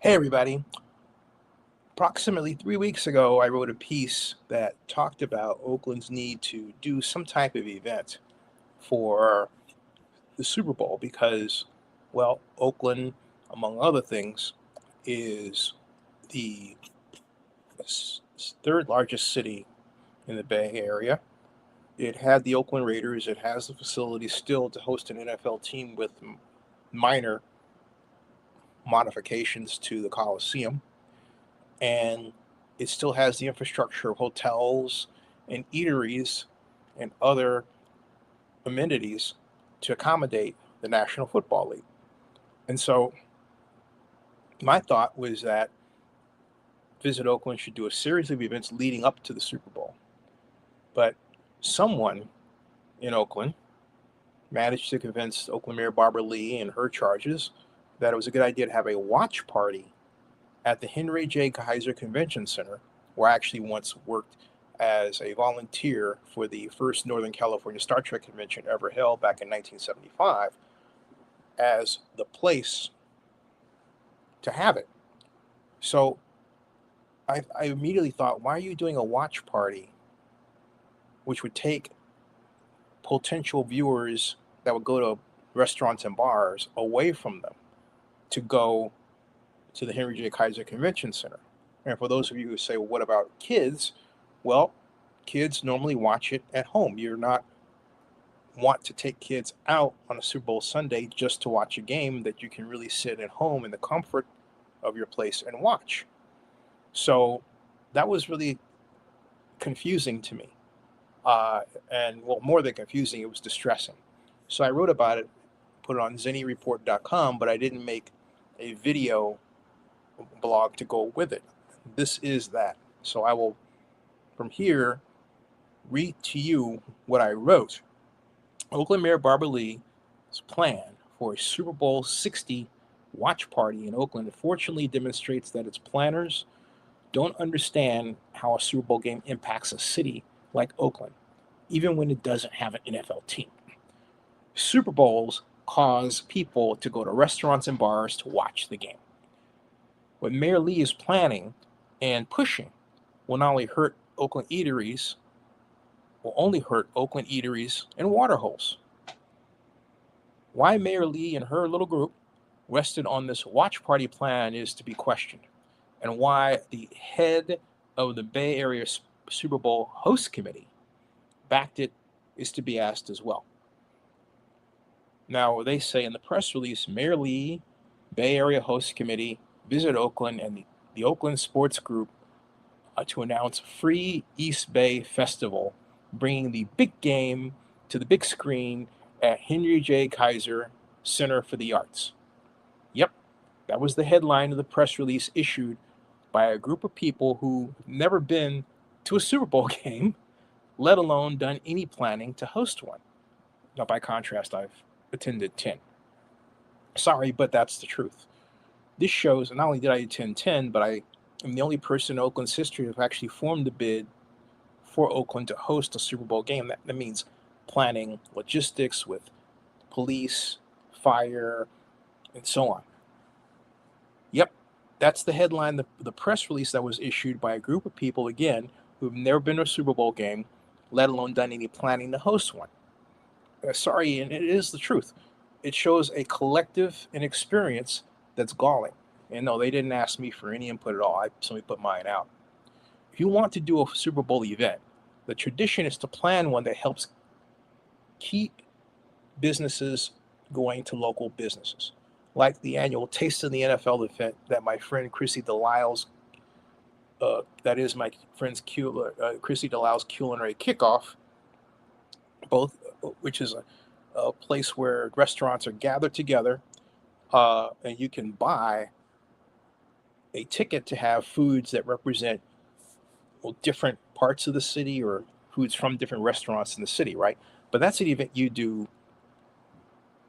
Hey, everybody. Approximately 3 weeks ago, I wrote a piece that talked about Oakland's need to do some type of event for the Super Bowl because, well, Oakland, among other things, is the third largest city in the Bay Area. It had the Oakland Raiders. It has the facilities still to host an NFL team with minor modifications to the Coliseum. And it still has the infrastructure of hotels and eateries and other amenities to accommodate the National Football League. And so my thought was that Visit Oakland should do a series of events leading up to the Super Bowl. But someone in Oakland managed to convince Oakland Mayor Barbara Lee and her charges that it was a good idea to have a watch party at the Henry J. Kaiser Convention Center, where I actually once worked as a volunteer for the first Northern California Star Trek convention ever held back in 1975, as the place to have it. So I immediately thought, why are you doing a watch party, which would take potential viewers that would go to restaurants and bars away from them to go to the Henry J. Kaiser Convention Center? And for those of you who say, well, what about kids? Well, kids normally watch it at home. You're not want to take kids out on a Super Bowl Sunday just to watch a game that you can really sit at home in the comfort of your place and watch. So that was really confusing to me. And well, more than confusing, it was distressing. So I wrote about it, put it on zenireport.com, but I didn't make a video blog to go with it. This is that. So I will, from here, read to you what I wrote. Oakland Mayor Barbara Lee's plan for a Super Bowl 60 watch party in Oakland unfortunately demonstrates that its planners don't understand how a Super Bowl game impacts a city like Oakland, even when it doesn't have an NFL team. Super Bowls cause people to go to restaurants and bars to watch the game. What Mayor Lee is planning and pushing will not only hurt Oakland eateries, will only hurt Oakland eateries and water holes. Why Mayor Lee and her little group rested on this watch party plan is to be questioned, and why the head of the Bay Area Super Bowl host committee backed it is to be asked as well. Now, they say in the press release, Mayor Lee, Bay Area host committee, visit Oakland and the Oakland Sports Group to announce free East Bay Festival, bringing the big game to the big screen at Henry J. Kaiser Center for the Arts. Yep, that was the headline of the press release issued by a group of people who've never been to a Super Bowl game, let alone done any planning to host one. Now, by contrast, I've attended 10. Sorry, but that's the truth. This shows not only did I attend 10, but I am the only person in Oakland's history who actually formed the bid for Oakland to host a Super Bowl game. That means planning logistics with police, fire, and so on. Yep, that's the headline, the press release that was issued by a group of people, again, who've never been to a Super Bowl game, let alone done any planning to host one. Sorry, and it is the truth. It shows a collective inexperience that's galling. And no, they didn't ask me for any input at all. I simply put mine out. If you want to do a Super Bowl event, the tradition is to plan one that helps keep businesses going to local businesses, like the annual Taste of the NFL event that my friend Chrissy Delisle's, that is my friend's Chrissy Delisle's culinary kickoff, both which is a place where restaurants are gathered together, and you can buy a ticket to have foods that represent, well, different parts of the city or foods from different restaurants in the city, right? But that's an event you do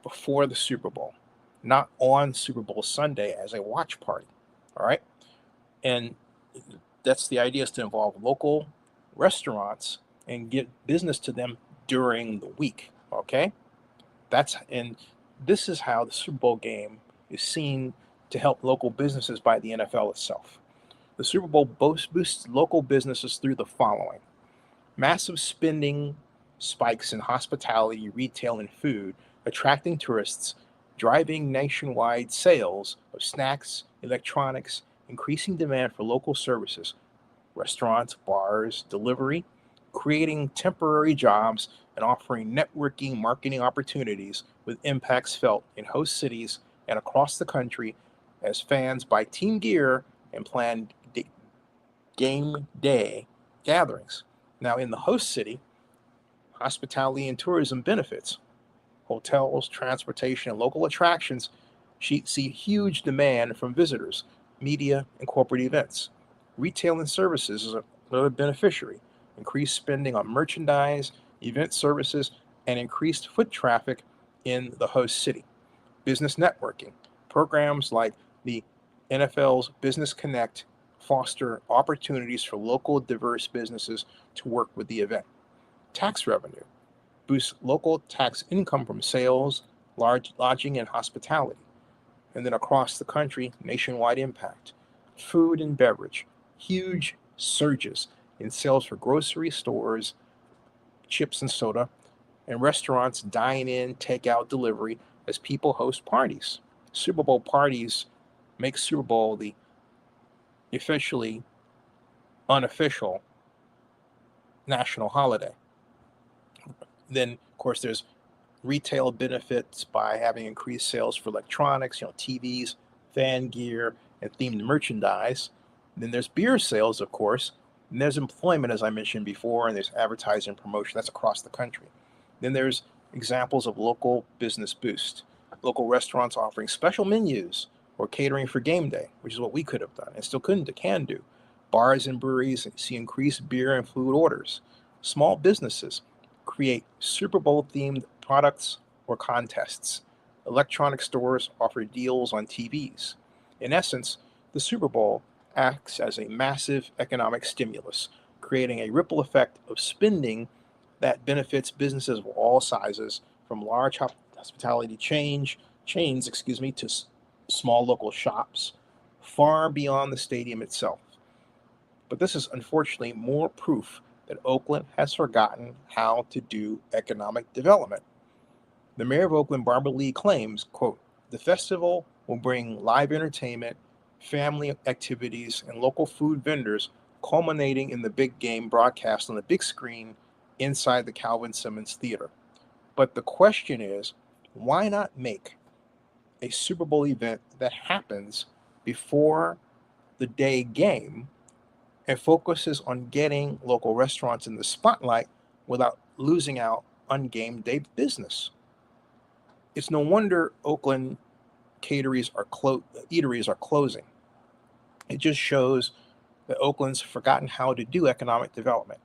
before the Super Bowl, not on Super Bowl Sunday as a watch party, all right? And that's the idea, is to involve local restaurants and get business to them during the week, okay? And this is how the Super Bowl game is seen to help local businesses by the NFL itself. The Super Bowl boosts local businesses through the following: massive spending spikes in hospitality, retail, and food, attracting tourists, driving nationwide sales of snacks, electronics, increasing demand for local services, restaurants, bars, delivery, creating temporary jobs, and offering networking marketing opportunities with impacts felt in host cities and across the country as fans buy team gear and plan game day gatherings. Now, in the host city, hospitality and tourism benefits. Hotels, transportation, and local attractions see huge demand from visitors, media, and corporate events. Retail and services is another beneficiary. Increased spending on merchandise, event services, and increased foot traffic in the host city. Business networking. Programs like the NFL's Business Connect foster opportunities for local diverse businesses to work with the event. Tax revenue boosts local tax income from sales, lodging, and hospitality. And then across the country, nationwide impact. Food and beverage, huge surges in sales for grocery stores, chips and soda, and restaurants, dine-in, takeout, delivery as people host parties. Super Bowl parties make Super Bowl the officially unofficial national holiday. Then, of course, there's retail benefits by having increased sales for electronics, TVs, fan gear, and themed merchandise. Then there's beer sales, of course. And there's employment, as I mentioned before, and there's advertising and promotion. That's across the country. Then there's examples of local business boost. Local restaurants offering special menus or catering for game day, which is what we could have done and still can do. Bars and breweries see increased beer and food orders. Small businesses create Super Bowl themed products or contests. Electronic stores offer deals on TVs. In essence, the Super Bowl acts as a massive economic stimulus, creating a ripple effect of spending that benefits businesses of all sizes, from large hospitality chains, to small local shops, far beyond the stadium itself. But this is unfortunately more proof that Oakland has forgotten how to do economic development. The mayor of Oakland, Barbara Lee, claims, quote, "The festival will bring live entertainment, family activities, and local food vendors, culminating in the big game broadcast on the big screen inside the Calvin Simmons Theater." But the question is, why not make a Super Bowl event that happens before the day game and focuses on getting local restaurants in the spotlight without losing out on game day business? It's no wonder Oakland eateries are closing. It just shows that Oakland's forgotten how to do economic development.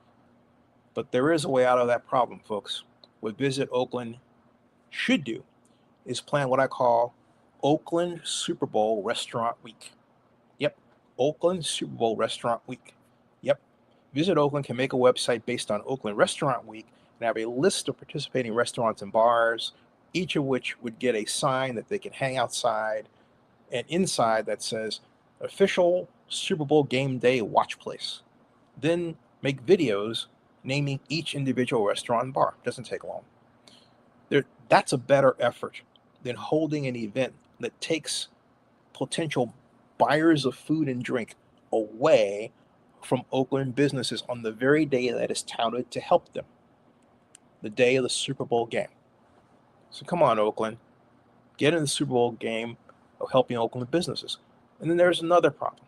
But there is a way out of that problem, folks. What Visit Oakland should do is plan what I call Oakland Super Bowl Restaurant Week. Yep, Oakland Super Bowl Restaurant Week. Yep, Visit Oakland can make a website based on Oakland Restaurant Week and have a list of participating restaurants and bars, each of which would get a sign that they can hang outside and inside that says official Super Bowl game day watch place. Then make videos naming each individual restaurant and bar. Doesn't take long. That's a better effort than holding an event that takes potential buyers of food and drink away from Oakland businesses on the very day that is touted to help them, the day of the Super Bowl game. So come on, Oakland, get in the Super Bowl game of helping Oakland businesses. And then there's another problem.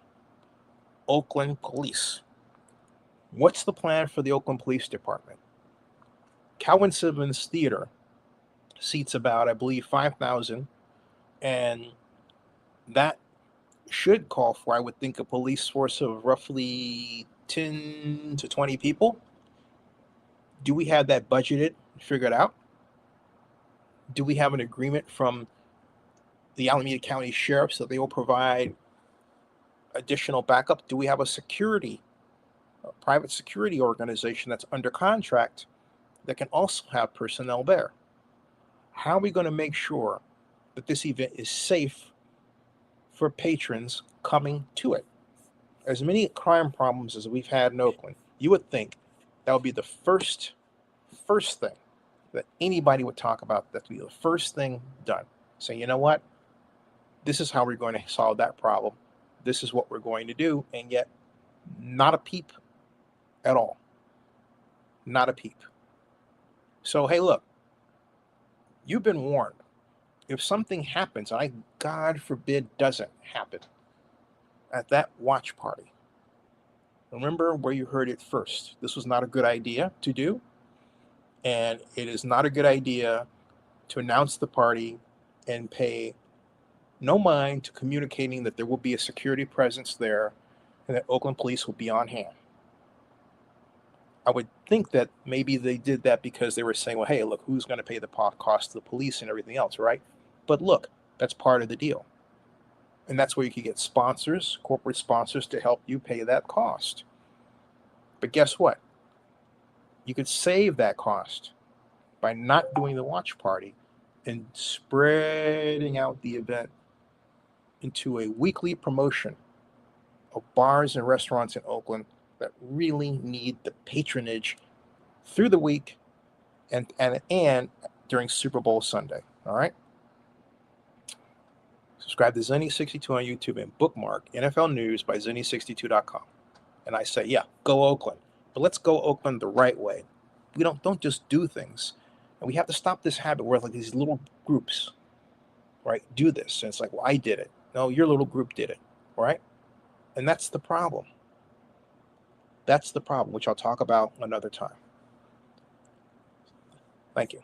Oakland Police. What's the plan for the Oakland Police Department? Calvin Simmons Theater seats about, I believe, 5,000, and that should call for, I would think, a police force of roughly 10 to 20 people. Do we have that budgeted, figured out? Do we have an agreement from the Alameda County Sheriff so they will provide additional backup? Do we have a private security organization that's under contract that can also have personnel there? How are we going to make sure that this event is safe for patrons coming to it. As many crime problems as we've had in Oakland, you would think that would be the first thing that anybody would talk about. That would be the first thing done. Say, you know what? This is how we're going to solve that problem. This is what we're going to do. And yet, not a peep at all. Not a peep. So, hey, look, you've been warned. If something happens, and I, God forbid, doesn't happen at that watch party, remember where you heard it first. This was not a good idea to do. And it is not a good idea to announce the party and pay no mind to communicating that there will be a security presence there and that Oakland police will be on hand. I would think that maybe they did that because they were saying, well, hey, look, who's going to pay the cost of the police and everything else, right? But look, that's part of the deal. And that's where you could get sponsors, corporate sponsors, to help you pay that cost. But guess what? You could save that cost by not doing the watch party and spreading out the event into a weekly promotion of bars and restaurants in Oakland that really need the patronage through the week and during Super Bowl Sunday. All right? Subscribe to Zenny62 on YouTube and bookmark NFL News by Zenny62.com. And I say, yeah, go Oakland. But let's go Oakland the right way. We don't just do things. And we have to stop this habit where like these little groups, right, do this. And it's like, well, I did it. No, your little group did it. Right? And that's the problem. That's the problem, which I'll talk about another time. Thank you.